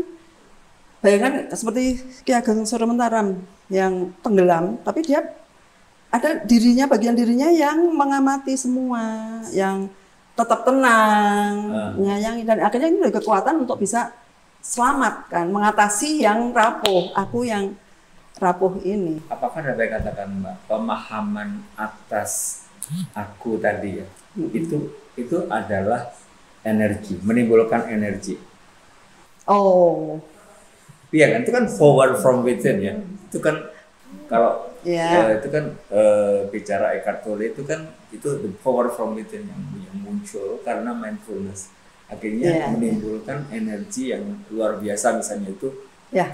bayangkan seperti Ki Ageng Suro Mentaram yang tenggelam, tapi dia ada dirinya, bagian dirinya yang mengamati semua, yang tetap tenang, menyayangi, dan akhirnya ini ada kekuatan untuk bisa selamat kan, mengatasi yang rapuh, aku yang rapuh ini. Apakah ada baik katakan Mbak, pemahaman atas aku tadi ya, itu adalah energi, menimbulkan energi. Oh. Iya kan, itu kan power from within ya. Itu kan kalau itu kan bicara Eckhart Tolle itu kan itu the power from within yang muncul karena mindfulness. Akhirnya menimbulkan energi yang luar biasa, misalnya itu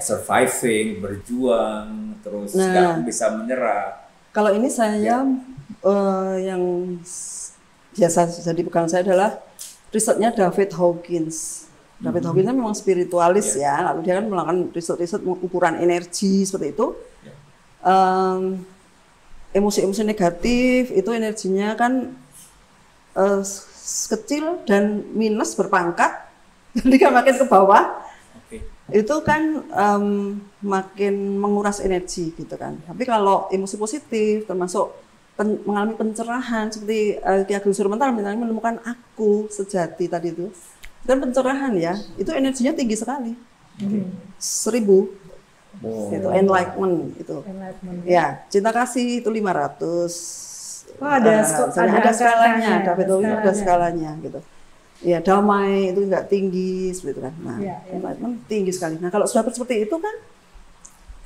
surviving, berjuang, terus nggak bisa menyerah. Kalau ini saya yang biasa jadi pegangan saya adalah risetnya David Hawkins. David Hawkins memang spiritualis ya, lalu dia kan melakukan riset-riset ukuran energi seperti itu. Emosi-emosi negatif itu energinya kan kecil dan minus berpangkat, jadi kan makin ke bawah. Itu kan makin menguras energi gitu kan. Tapi kalau emosi positif termasuk mengalami pencerahan seperti Ki Ageng Suro Mentaram menemukan aku sejati tadi itu, dan pencerahan ya, itu energinya tinggi sekali. 1000. Itu enlightenment itu. Ya, cinta kasih itu 500. Ada skalanya, David Hawkins ada skalanya gitu. Ya, damai itu enggak tinggi seperti itu kan. Nah, enlightenment tinggi sekali. Nah, kalau sudah seperti itu kan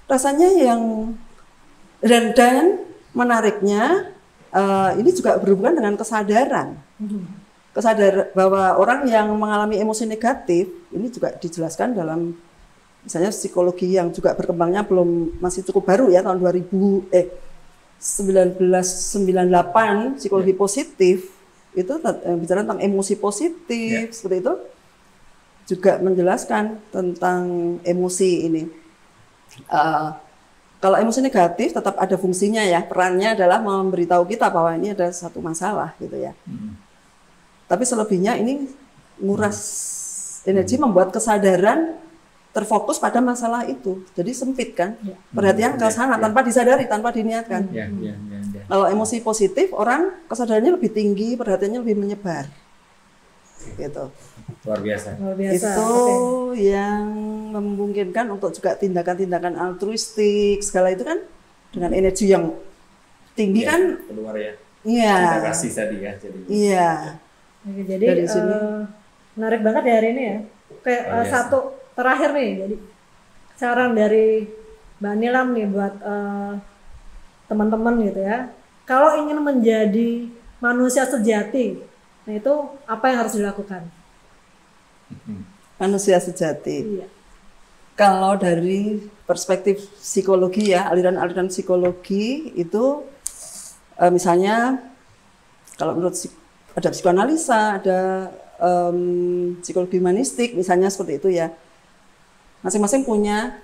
rasanya yang dan menariknya ini juga berhubungan dengan kesadaran. Kesadaran bahwa orang yang mengalami emosi negatif ini juga dijelaskan dalam misalnya psikologi yang juga berkembangnya masih cukup baru ya, tahun 1998 psikologi positif itu bicara tentang emosi positif seperti itu, juga menjelaskan tentang emosi ini. Kalau emosi negatif tetap ada fungsinya ya, perannya adalah memberitahu kita bahwa ini ada satu masalah gitu ya. Tapi selebihnya ini nguras energi, membuat kesadaran terfokus pada masalah itu. Jadi sempit kan, perhatian ke sana tanpa disadari, tanpa diniatkan. Kalau emosi positif, orang kesadarannya lebih tinggi, perhatiannya lebih menyebar. Gitu. Luar biasa. Itu yang memungkinkan untuk juga tindakan-tindakan altruistik segala itu kan dengan energi yang tinggi kan. Keluar ya. Iya. Terima kasih tadi ya. Iya. Jadi menarik banget ya hari ini ya. Kayak satu terakhir nih, jadi saran dari Mbak Nilam nih buat teman-teman gitu ya. Kalau ingin menjadi manusia sejati, nah itu apa yang harus dilakukan? Manusia sejati. Iya. Kalau dari perspektif psikologi ya, aliran-aliran psikologi itu misalnya kalau menurut ada psikoanalisa, ada psikologi humanistik misalnya seperti itu ya. Masing-masing punya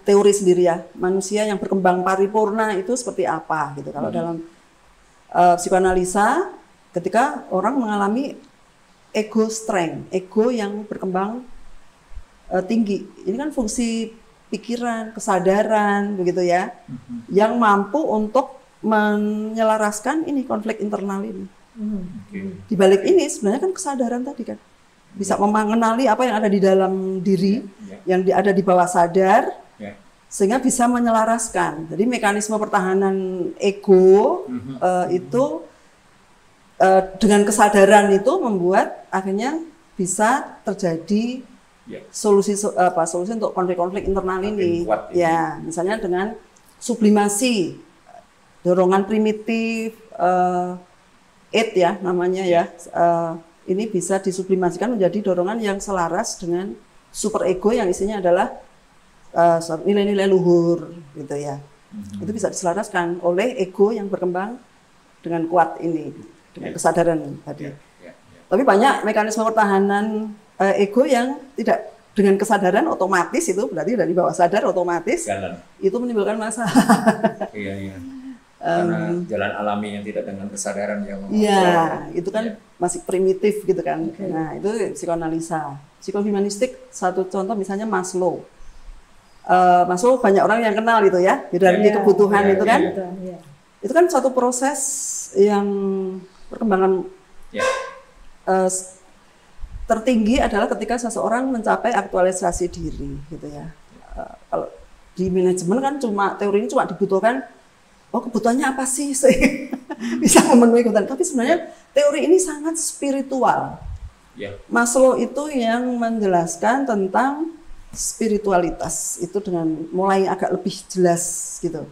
teori sendiri ya. Manusia yang berkembang paripurna itu seperti apa gitu. Kalau dalam psikoanalisa, ketika orang mengalami ego strength, ego yang berkembang tinggi. Ini kan fungsi pikiran, kesadaran begitu ya. Yang mampu untuk menyelaraskan ini konflik internal ini. Di balik ini sebenarnya kan kesadaran tadi kan. Bisa mengenali apa yang ada di dalam diri, yang ada di bawah sadar, sehingga bisa menyelaraskan. Jadi mekanisme pertahanan ego itu dengan kesadaran itu membuat akhirnya bisa terjadi solusi untuk konflik-konflik internal ini. Ya, misalnya dengan sublimasi, dorongan primitif, id ya namanya ya. Ini bisa disublimasikan menjadi dorongan yang selaras dengan super ego yang isinya adalah nilai-nilai luhur gitu ya. Itu bisa diselaraskan oleh ego yang berkembang dengan kuat ini, dengan kesadaran tadi. Tapi banyak mekanisme pertahanan ego yang tidak dengan kesadaran otomatis, itu berarti dari bawah sadar otomatis itu menimbulkan masalah. Karena jalan alami yang tidak dengan kesadaran yang itu kan masih primitif gitu kan. Nah, itu psikoanalisa. Psikohumanistik satu contoh misalnya Maslow. Maslow banyak orang yang kenal itu ya, hierarki kebutuhan itu kan. Itu kan suatu proses yang perkembangan tertinggi adalah ketika seseorang mencapai aktualisasi diri gitu ya. Kalau di manajemen kan teori ini cuma dibutuhkan kebutuhannya apa sih bisa memenuhi kebutuhan. Tapi sebenarnya teori ini sangat spiritual. Maslow itu yang menjelaskan tentang spiritualitas itu dengan mulai agak lebih jelas gitu.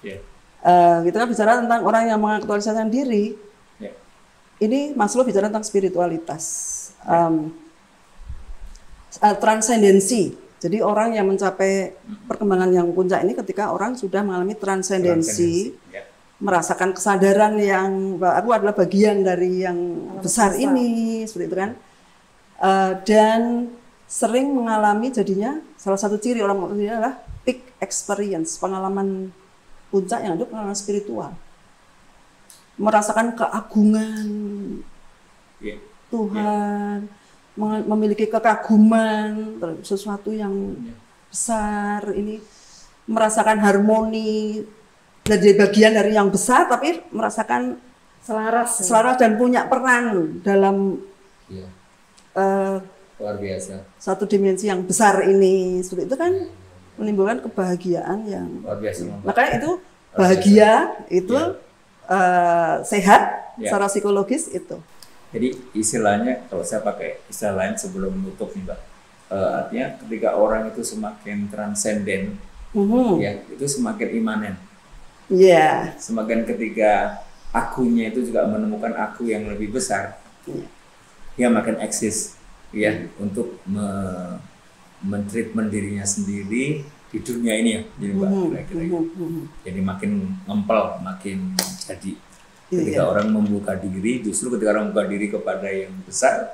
Kita kan bicara tentang orang yang mengaktualisasikan diri. Ini Maslow bicara tentang spiritualitas, transendensi. Jadi orang yang mencapai perkembangan yang puncak ini ketika orang sudah mengalami transendensi, merasakan kesadaran yang aku adalah bagian dari yang besar ini, seperti itu kan. Dan sering mengalami jadinya salah satu ciri orang ini adalah peak experience, pengalaman puncak yang ada pengalaman spiritual. Merasakan keagungan Tuhan, memiliki kekaguman sesuatu yang besar, ini merasakan harmoni dari bagian dari yang besar, tapi merasakan selaras dan punya peran dalam luar biasa satu dimensi yang besar ini. Seperti itu kan menimbulkan kebahagiaan yang luar biasa. Makanya itu bahagia itu sehat secara psikologis itu. Jadi istilahnya, kalau saya pakai istilah lain sebelum menutup nih Mbak, artinya ketika orang itu semakin transenden, itu semakin imanen. Semakin ketika akunya itu juga menemukan aku yang lebih besar, dia makin eksis, untuk men-treatment dirinya sendiri di dunia ini ya, jadi Mbak, kira-kira. Jadi makin ngempel, makin jadi. Ketika orang membuka diri, justru ketika orang membuka diri kepada yang besar.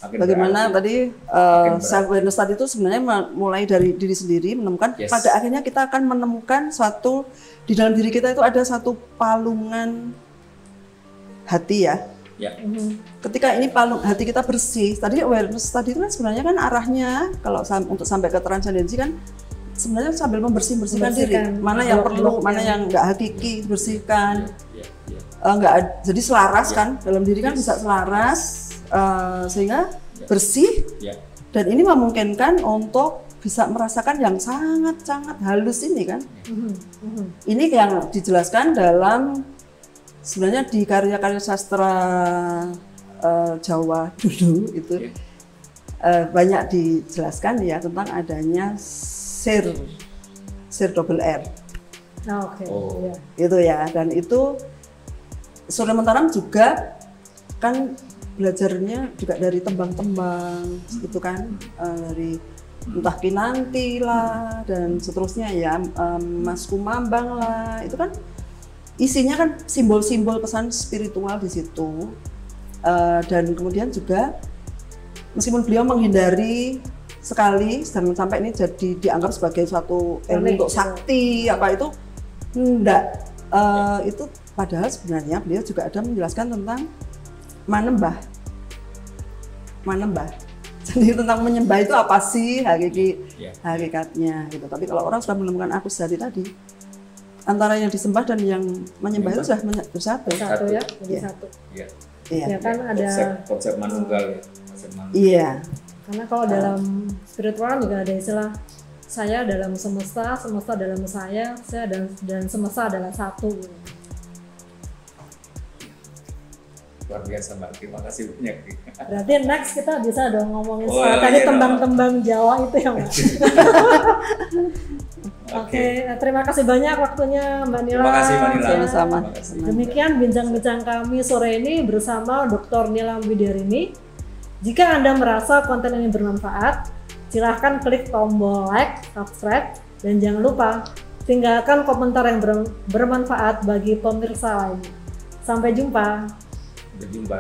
Bagaimana tadi self-awareness tadi itu sebenarnya mulai dari diri sendiri, menemukan pada akhirnya kita akan menemukan suatu di dalam diri kita itu ada satu palungan hati ya. Ketika ini hati kita bersih, tadi awareness tadi itu kan sebenarnya kan arahnya kalau untuk sampai ke transendensi kan sebenarnya sambil membersihkan diri, mana yang perlu, mana yang nggak hakiki, bersihkan. Jadi selaras kan, dalam diri kan bisa selaras, sehingga bersih, dan ini memungkinkan untuk bisa merasakan yang sangat-sangat halus ini kan. Ini yang dijelaskan dalam sebenarnya di karya-karya sastra Jawa dulu itu. banyak dijelaskan ya tentang adanya SIR double R. Oke. Iya. Itu ya, dan itu Surya Mataram juga kan belajarnya juga dari tembang-tembang gitu kan, dari entah Kinanti lah dan seterusnya ya, Mas Kumambang lah, itu kan isinya kan simbol-simbol pesan spiritual di situ. Dan kemudian juga meskipun beliau menghindari sekali jangan sampai ini jadi dianggap sebagai suatu ilmu untuk sakti apa itu enggak, itu padahal sebenarnya beliau juga ada menjelaskan tentang manembah. Jadi tentang menyembah itu apa sih hakikatnya gitu. Tapi kalau orang sudah menemukan aku sejati tadi, antara yang disembah dan yang menyembah itu sudah bersatu. Satu ya, jadi satu. Iya. Ya kan ada konsep manunggal ya. Iya. Karena kalau dalam spiritual juga ada istilah saya dalam semesta, semesta dalam saya dan semesta adalah satu. Luar biasa Mbak, terima kasih banyak. Berarti next kita bisa dong ngomongin soal tadi tembang-tembang Jawa itu ya Mbak. Oke, terima kasih banyak waktunya Mbak Nila. Terima kasih Mbak Nila. Sama-sama. Demikian bincang-bincang kami sore ini bersama Dr. Nila Widiarini. Jika Anda merasa konten ini bermanfaat, silahkan klik tombol like, subscribe, dan jangan lupa tinggalkan komentar yang bermanfaat bagi pemirsa lainnya. Sampai jumpa. Sampai jumpa.